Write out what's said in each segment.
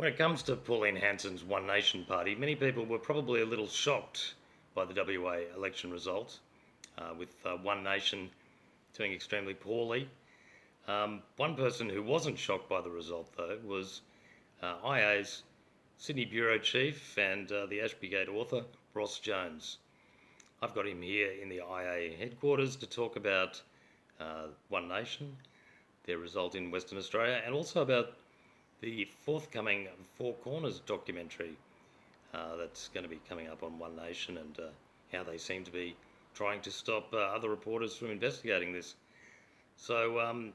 When it comes to Pauline Hanson's One Nation party, many people were probably a little shocked by the WA election result, with One Nation doing extremely poorly. One person who wasn't shocked by the result, though, was IA's Sydney Bureau Chief and the Ashbygate author, Ross Jones. I've got him here in the IA headquarters to talk about One Nation, their result in Western Australia, and also about the forthcoming Four Corners documentary that's going to be coming up on One Nation, and how they seem to be trying to stop other reporters from investigating this. So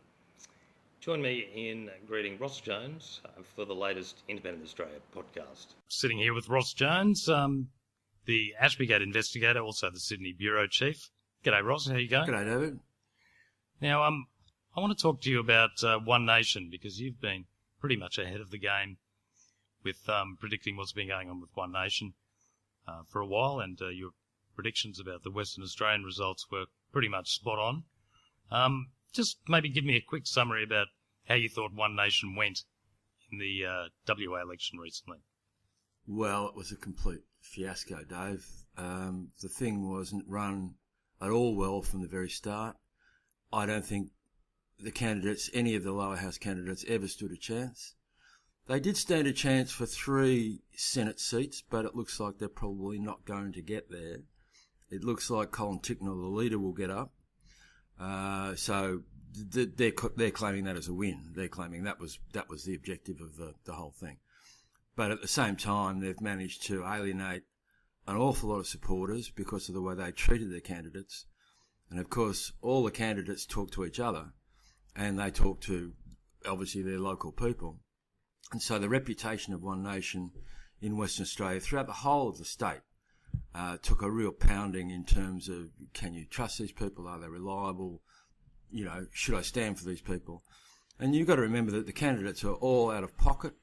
join me in greeting Ross Jones for the latest Independent Australia podcast. Sitting here with Ross Jones, the Ashbygate investigator, also the Sydney Bureau Chief. G'day, Ross. How you going? G'day, David. Now, I want to talk to you about One Nation, because you've been pretty much ahead of the game with predicting what's been going on with One Nation for a while, and your predictions about the Western Australian results were pretty much spot on. Just maybe give me a quick summary about how you thought One Nation went in the WA election recently. Well, it was a complete fiasco, Dave. The thing wasn't run at all well from the very start. I don't think the candidates, any of the lower house candidates, ever stood a chance. They did stand a chance for 3 Senate seats, but it looks like they're probably not going to get there. It looks like Colin Ticknell, the leader, will get up. So they're claiming that as a win. They're claiming that was the objective of the whole thing. But at the same time, they've managed to alienate an awful lot of supporters because of the way they treated their candidates. And of course, all the candidates talk to each other, and they talk to, obviously, their local people. And so the reputation of One Nation in Western Australia, throughout the whole of the state, took a real pounding in terms of, can you trust these people? Are they reliable? You know, should I stand for these people? And you've got to remember that the candidates are all out of pocket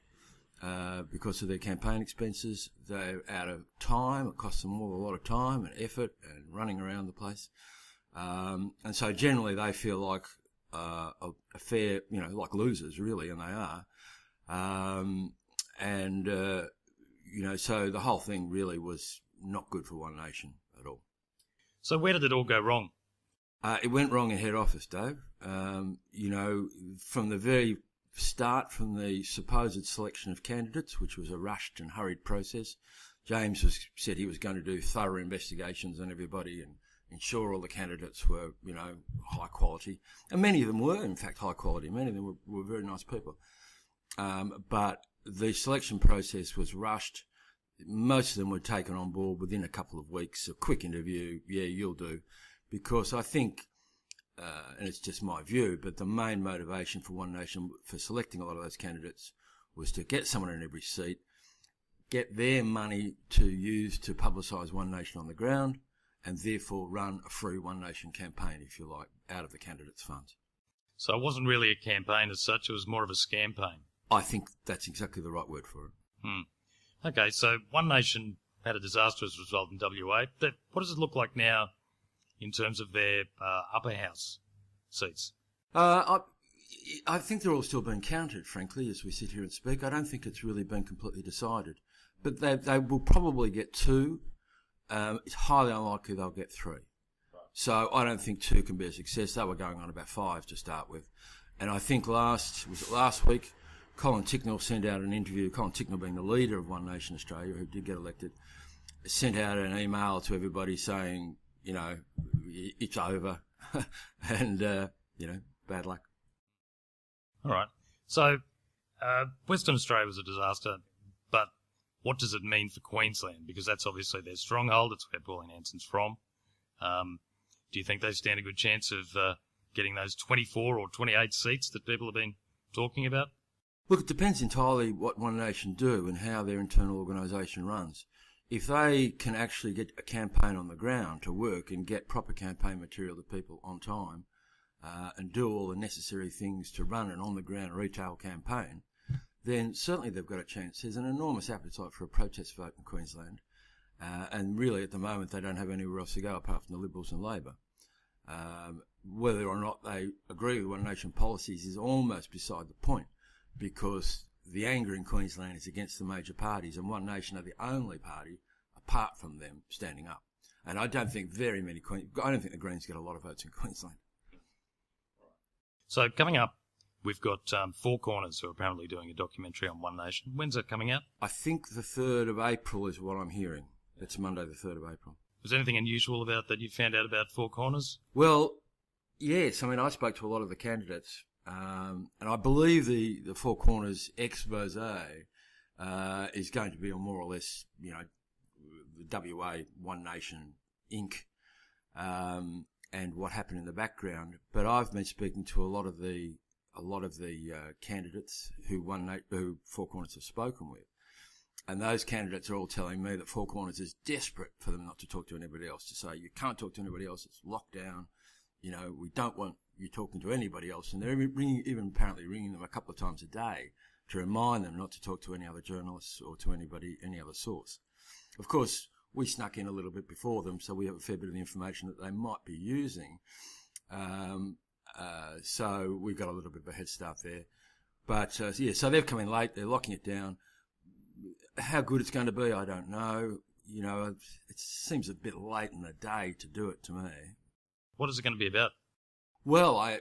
because of their campaign expenses. They're out of time. It costs them all a lot of time and effort and running around the place. And so generally they feel like a fair, like losers, really, and they are. So the whole thing really was not good for One Nation at all. So where did it all go wrong? It went wrong in head office, Dave. From the very start, from the supposed selection of candidates, which was a rushed and hurried process, James said he was going to do thorough investigations on everybody and ensure all the candidates were, high quality. And many of them were, in fact, high quality. Many of them were very nice people. But the selection process was rushed. Most of them were taken on board within a couple of weeks. A quick interview, yeah, you'll do. Because I think, and it's just my view, but the main motivation for One Nation for selecting a lot of those candidates was to get someone in every seat, get their money to use to publicise One Nation on the ground, and therefore run a free One Nation campaign, if you like, out of the candidates' funds. So it wasn't really a campaign as such, it was more of a campaign. I think that's exactly the right word for it. Okay, so One Nation had a disastrous result in WA. But what does it look like now in terms of their upper house seats? I think they're all still being counted, frankly, as we sit here and speak. I don't think it's really been completely decided. But they will probably get 2. It's highly unlikely they'll get 3. Right. So I don't think 2 can be a success. They were going on about 5 to start with. And I think last week, Colin Ticknell sent out an interview, Colin Ticknell being the leader of One Nation Australia, who did get elected, sent out an email to everybody saying, it's over and, bad luck. All right. So Western Australia was a disaster, but what does it mean for Queensland? Because that's obviously their stronghold. It's where Pauline Hanson's from. Do you think they stand a good chance of getting those 24 or 28 seats that people have been talking about? Look, it depends entirely what One Nation do and how their internal organisation runs. If they can actually get a campaign on the ground to work and get proper campaign material to people on time and do all the necessary things to run an on-the-ground retail campaign, then certainly they've got a chance. There's an enormous appetite for a protest vote in Queensland, and really at the moment they don't have anywhere else to go apart from the Liberals and Labor. Whether or not they agree with One Nation policies is almost beside the point, because the anger in Queensland is against the major parties, and One Nation are the only party, apart from them, standing up. And I don't think the Greens get a lot of votes in Queensland. So coming up, we've got Four Corners, who are apparently doing a documentary on One Nation. When's that coming out? I think the 3rd of April is what I'm hearing. It's Monday the 3rd of April. Was there anything unusual about that you found out about Four Corners? Well, yes. I mean, I spoke to a lot of the candidates, and I believe the Four Corners expose is going to be on more or less, the WA One Nation Inc. And what happened in the background. But I've been speaking to a lot of the candidates who Four Corners have spoken with. And those candidates are all telling me that Four Corners is desperate for them not to talk to anybody else, to say, you can't talk to anybody else, it's locked down, we don't want you talking to anybody else. And they're even apparently ringing them a couple of times a day to remind them not to talk to any other journalists or to any other source. Of course, we snuck in a little bit before them, so we have a fair bit of the information that they might be using. So we've got a little bit of a head start there. But, so they've come in late, they're locking it down. How good it's going to be, I don't know. It seems a bit late in the day to do it to me. What is it going to be about? Well,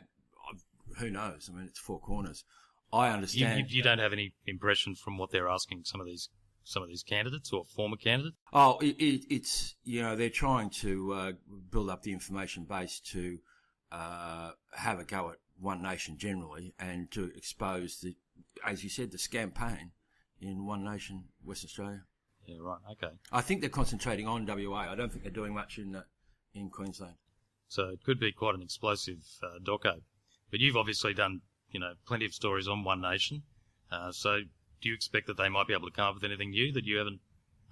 who knows? I mean, it's Four Corners. I understand. You don't have any impression from what they're asking some of these candidates or former candidates? Oh, it's they're trying to build up the information base to have a go at One Nation generally, and to expose as you said, the campaign in One Nation, West Australia. Yeah, right. Okay. I think they're concentrating on WA. I don't think they're doing much in Queensland. So it could be quite an explosive doco. But you've obviously done, plenty of stories on One Nation. So do you expect that they might be able to come up with anything new that you haven't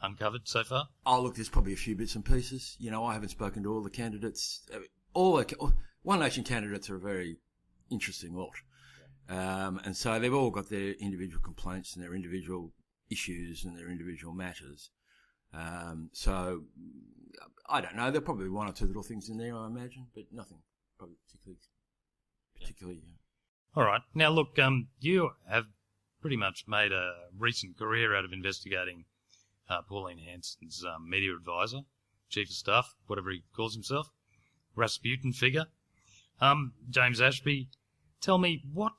uncovered so far? Oh, look, there's probably a few bits and pieces. I haven't spoken to all the candidates. One Nation candidates are a very interesting lot. And so they've all got their individual complaints and their individual issues and their individual matters. So I don't know. There'll probably be one or two little things in there, I imagine, but nothing probably particularly. Yeah. All right. Now, look, you have pretty much made a recent career out of investigating Pauline Hanson's media advisor, chief of staff, whatever he calls himself, Rasputin figure. James Ashby, tell me, what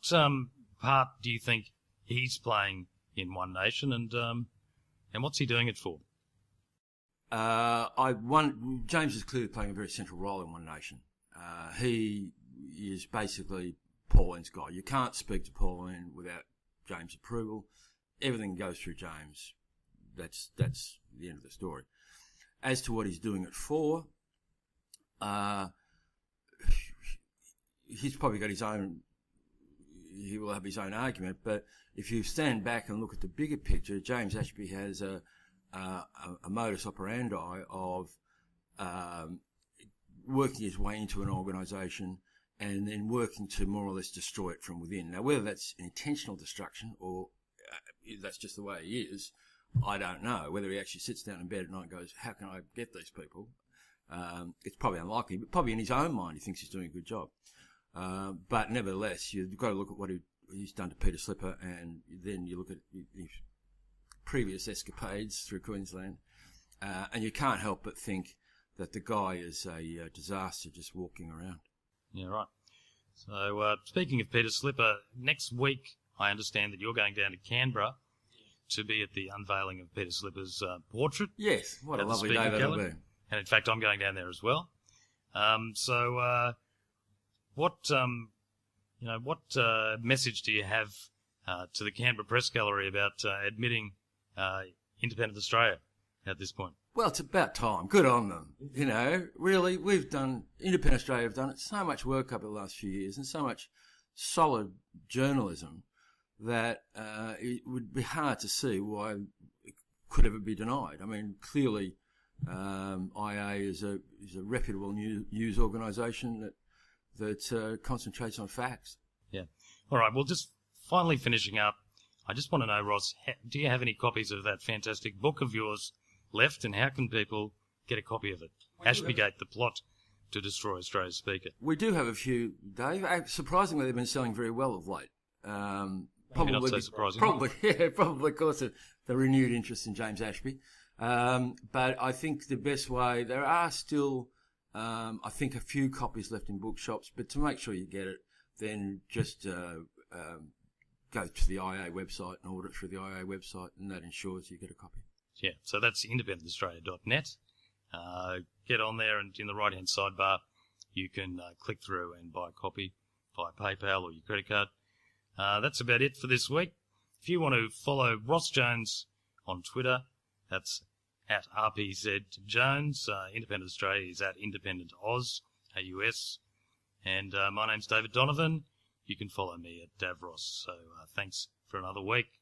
part do you think he's playing in One Nation, and what's he doing it for? James is clearly playing a very central role in One Nation. He is basically Pauline's guy. You can't speak to Pauline without James' approval. Everything goes through James. That's the end of the story. As to what he's doing it for, he's probably got his own. He will have his own argument, but if you stand back and look at the bigger picture, James Ashby has a modus operandi of working his way into an organisation and then working to more or less destroy it from within. Now, whether that's intentional destruction or that's just the way he is, I don't know. Whether he actually sits down in bed at night and goes, how can I get these people? It's probably unlikely, but probably in his own mind he thinks he's doing a good job. But nevertheless, you've got to look at what he's done to Peter Slipper, and then you look at his previous escapades through Queensland, and you can't help but think that the guy is a disaster just walking around. Yeah, right. So, speaking of Peter Slipper, next week I understand that you're going down to Canberra to be at the unveiling of Peter Slipper's portrait. Yes, what a lovely day that'll be. And in fact, I'm going down there as well. What message do you have to the Canberra Press Gallery about admitting Independent Australia at this point? Well, it's about time. Good on them. Really, Independent Australia have done so much work over the last few years and so much solid journalism that it would be hard to see why it could ever be denied. I mean, clearly, IA is a reputable news organisation that concentrates on facts. Yeah. All right. Well, just finally finishing up, I just want to know, Ross, do you have any copies of that fantastic book of yours left, and how can people get a copy of it? Ashbygate, the plot to destroy Australia's speaker. We do have a few, Dave. Surprisingly, they've been selling very well of late. Maybe not so surprising. Probably because of the renewed interest in James Ashby. But I think the best way, there are still, I think, a few copies left in bookshops, but to make sure you get it, then just go to the IA website and order it through the IA website, and that ensures you get a copy. Yeah, so that's independentaustralia.net. Get on there, and in the right-hand sidebar, you can click through and buy a copy via PayPal or your credit card. That's about it for this week. If you want to follow Ross Jones on Twitter, that's at RPZJones. Independent Australia is at Independent Oz, AUS. And my name's David Donovan. You can follow me at Davros. So thanks for another week.